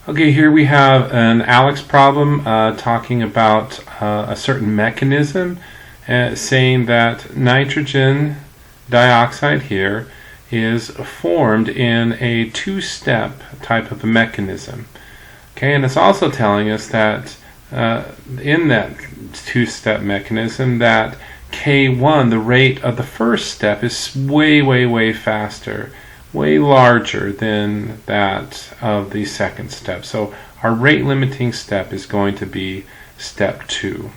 Okay, here we have an ALEKS problem talking about a certain mechanism, saying that nitrogen dioxide here is formed in a two-step type of a mechanism. Okay, and it's also telling us that in that two-step mechanism that K1, the rate of the first step, is way faster, way larger than that of the second step. So our rate limiting step is going to be step 2.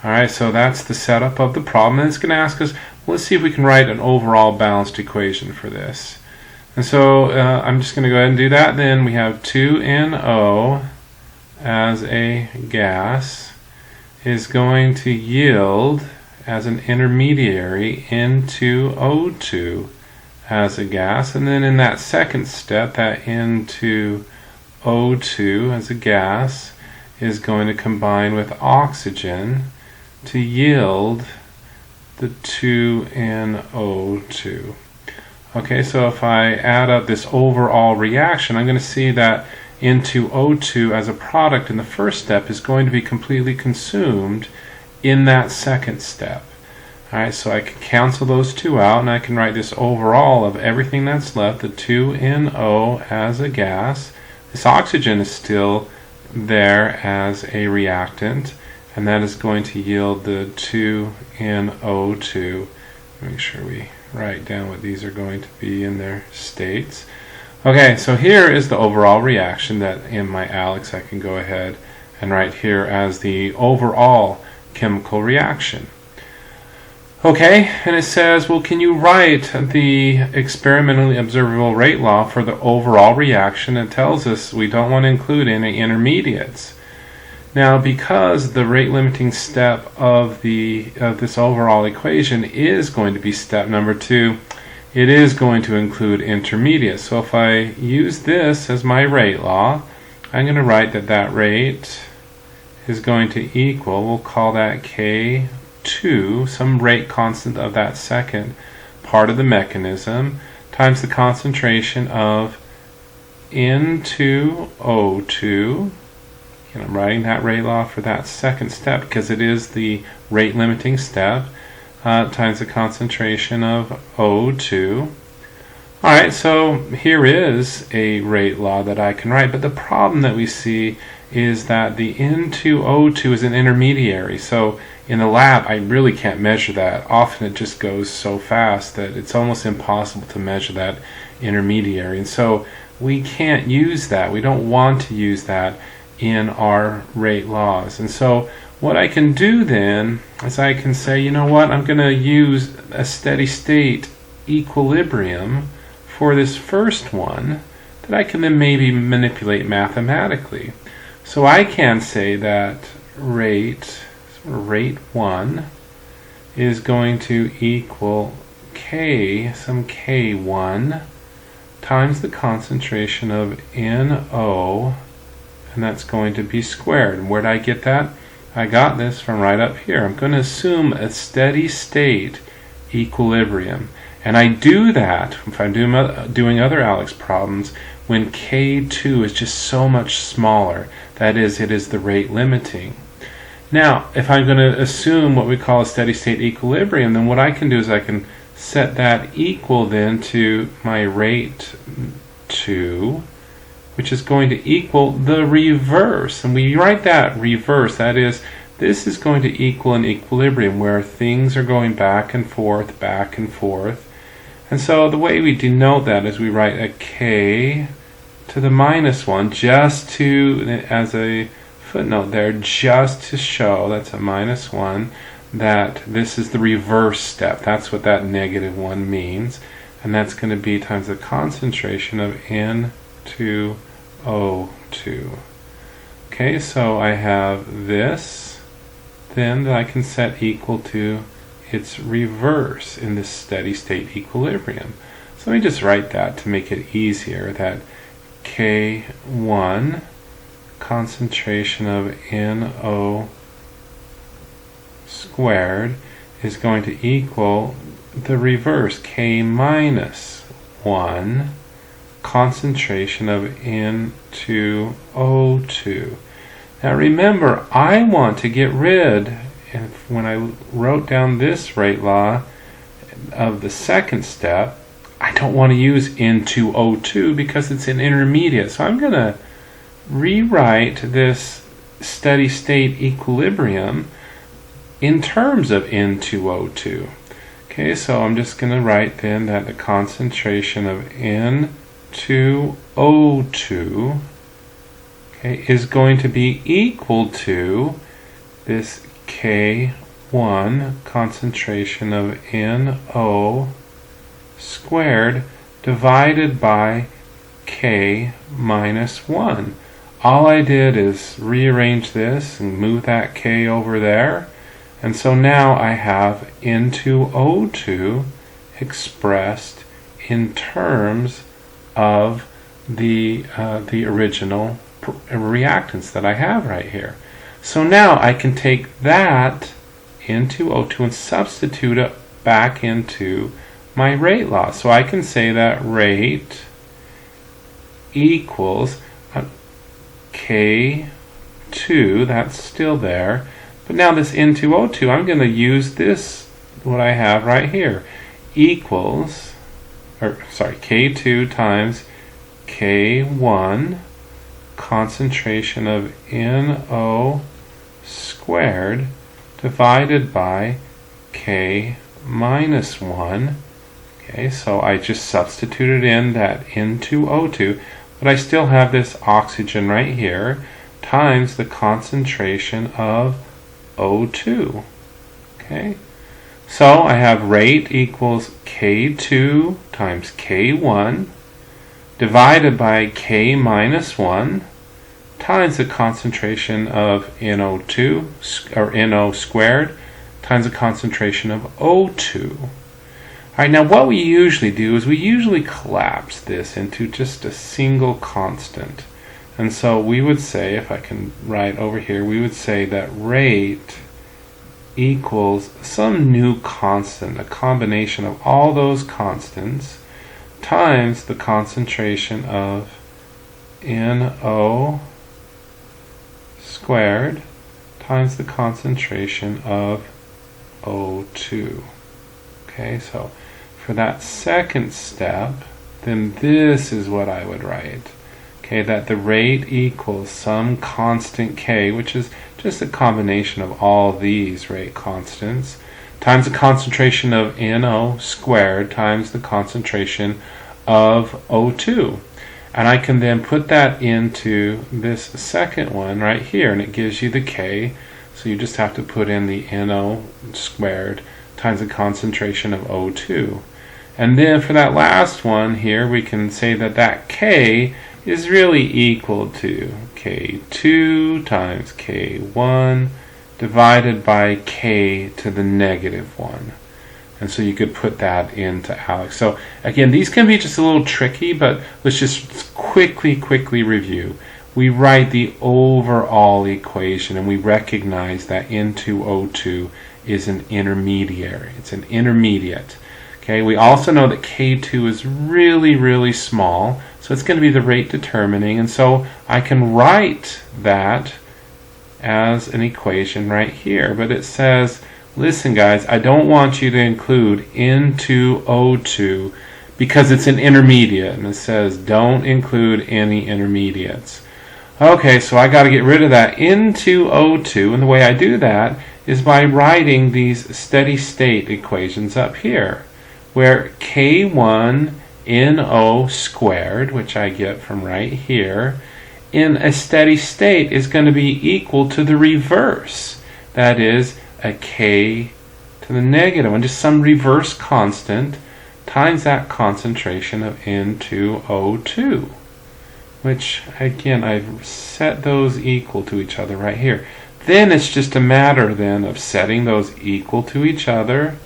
Alright, so that's the setup of the problem, and it's going to ask us, let's see if we can write an overall balanced equation for this. And so I'm just going to go ahead and do that. Then we have 2NO as a gas is going to yield as an intermediary N2O2 as a gas, and then in that second step, that N2O2 as a gas is going to combine with oxygen to yield the 2NO2. Okay, so if I add up this overall reaction, I'm going to see that N2O2 as a product in the first step is going to be completely consumed in that second step. Alright, so I can cancel those two out, and I can write this overall of everything that's left, the 2NO as a gas. This oxygen is still there as a reactant, and that is going to yield the 2NO2. Make sure we write down what these are going to be in their states. Okay, so here is the overall reaction that in my ALEKS I can go ahead and write here as the overall chemical reaction. Okay, and it says, well, can you write the experimentally observable rate law for the overall reaction? It tells us we don't want to include any intermediates. Now, because the rate limiting step of this overall equation is going to be step number 2, it is going to include intermediates. So if I use this as my rate law, I'm going to write that rate is going to equal, we'll call that K2, some rate constant of that second part of the mechanism, times the concentration of N2O2. And I'm writing that rate law for that second step because it is the rate limiting step, times the concentration of O2. Alright, so here is a rate law that I can write, but the problem that we see is that the N2O2 is an intermediary. So in the lab I really can't measure that. Often it just goes so fast that it's almost impossible to measure that intermediary. And so we can't use that. We don't want to use that in our rate laws. And so what I can do then is I can say, you know what, I'm going to use a steady state equilibrium for this first one that I can then maybe manipulate mathematically. So I can say that rate 1 is going to equal K, some K1, times the concentration of NO, and that's going to be squared. And where did I get that? I got this from right up here. I'm going to assume a steady state equilibrium. And I do that if I'm doing other ALEKS problems when K2 is just so much smaller. That is, it is the rate limiting. Now, if I'm going to assume what we call a steady state equilibrium, then what I can do is I can set that equal then to my rate 2, which is going to equal the reverse. And we write that reverse, that is, this is going to equal an equilibrium where things are going back and forth. And so the way we denote that is we write a K to the minus 1 just to, as a footnote there, just to show, that's a minus 1, that this is the reverse step. That's what that negative 1 means. And that's going to be times the concentration of N2O2. Okay, so I have this then that I can set equal to its reverse in this steady state equilibrium. So let me just write that to make it easier, that K1 concentration of NO squared is going to equal the reverse, K minus 1 concentration of N2O2. Now remember, I want to get rid, when I wrote down this rate law of the second step, I don't want to use N2O2 because it's an intermediate. So I'm going to rewrite this steady state equilibrium in terms of N2O2. Okay, so I'm just going to write then that the concentration of N2O2, okay, is going to be equal to this K1 concentration of NO squared divided by K minus 1. All I did is rearrange this and move that K over there, and so now I have N2O2 expressed in terms of the original reactants that I have right here. So now I can take that N2O2 and substitute it back into my rate law. So I can say that rate equals K2, that's still there, but now this N2O2, I'm going to use this, what I have right here, equals, K2 times K1 concentration of NO squared divided by K minus 1. Okay, so I just substituted in that N2O2, but I still have this oxygen right here times the concentration of O2. Okay, so I have rate equals K2 times K1 divided by K minus 1 times the concentration of NO2, or NO squared, times the concentration of O2. Alright, now what we usually do is we usually collapse this into just a single constant. And so we would say, if I can write over here, we would say that rate equals some new constant, a combination of all those constants, times the concentration of NO squared times the concentration of O2. Okay, so for that second step, then this is what I would write. Okay, that the rate equals some constant K, which is just a combination of all these rate constants, times the concentration of NO squared times the concentration of O2. And I can then put that into this second one right here, and it gives you the K. So you just have to put in the NO squared times the concentration of O2. And then for that last one here, we can say that that K is really equal to K2 times K1 divided by K to the negative 1. And so you could put that into Alex. So again, these can be just a little tricky, but let's just quickly review. We write the overall equation and we recognize that N2O2 is an intermediary. It's an intermediate. Okay, we also know that K2 is really small, so it's going to be the rate determining, and so I can write that as an equation right here, but it says, listen guys, I don't want you to include N2O2 because it's an intermediate, and it says don't include any intermediates. Okay, so I got to get rid of that N2O2, and the way I do that is by writing these steady state equations up here, where K1 NO squared, which I get from right here, in a steady state is going to be equal to the reverse. That is a K to the negative one, just some reverse constant times that concentration of N2O2, which again I've set those equal to each other right here. Then it's just a matter then of setting those equal to each other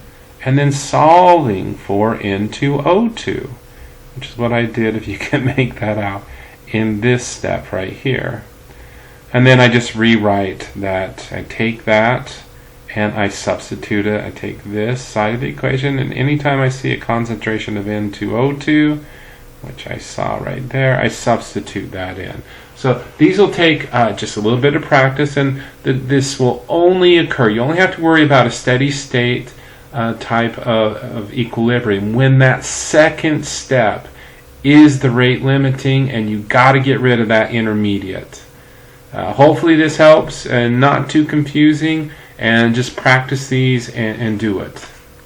and then solving for N2O2, which is what I did, if you can make that out, in this step right here. And then I just rewrite that. I take that and I substitute it. I take this side of the equation, and anytime I see a concentration of N2O2, which I saw right there, I substitute that in. So these will take just a little bit of practice, and this will only occur. You only have to worry about a steady state type of equilibrium when that second step is the rate limiting, and you've got to get rid of that intermediate. Hopefully this helps and not too confusing, and just practice these and do it.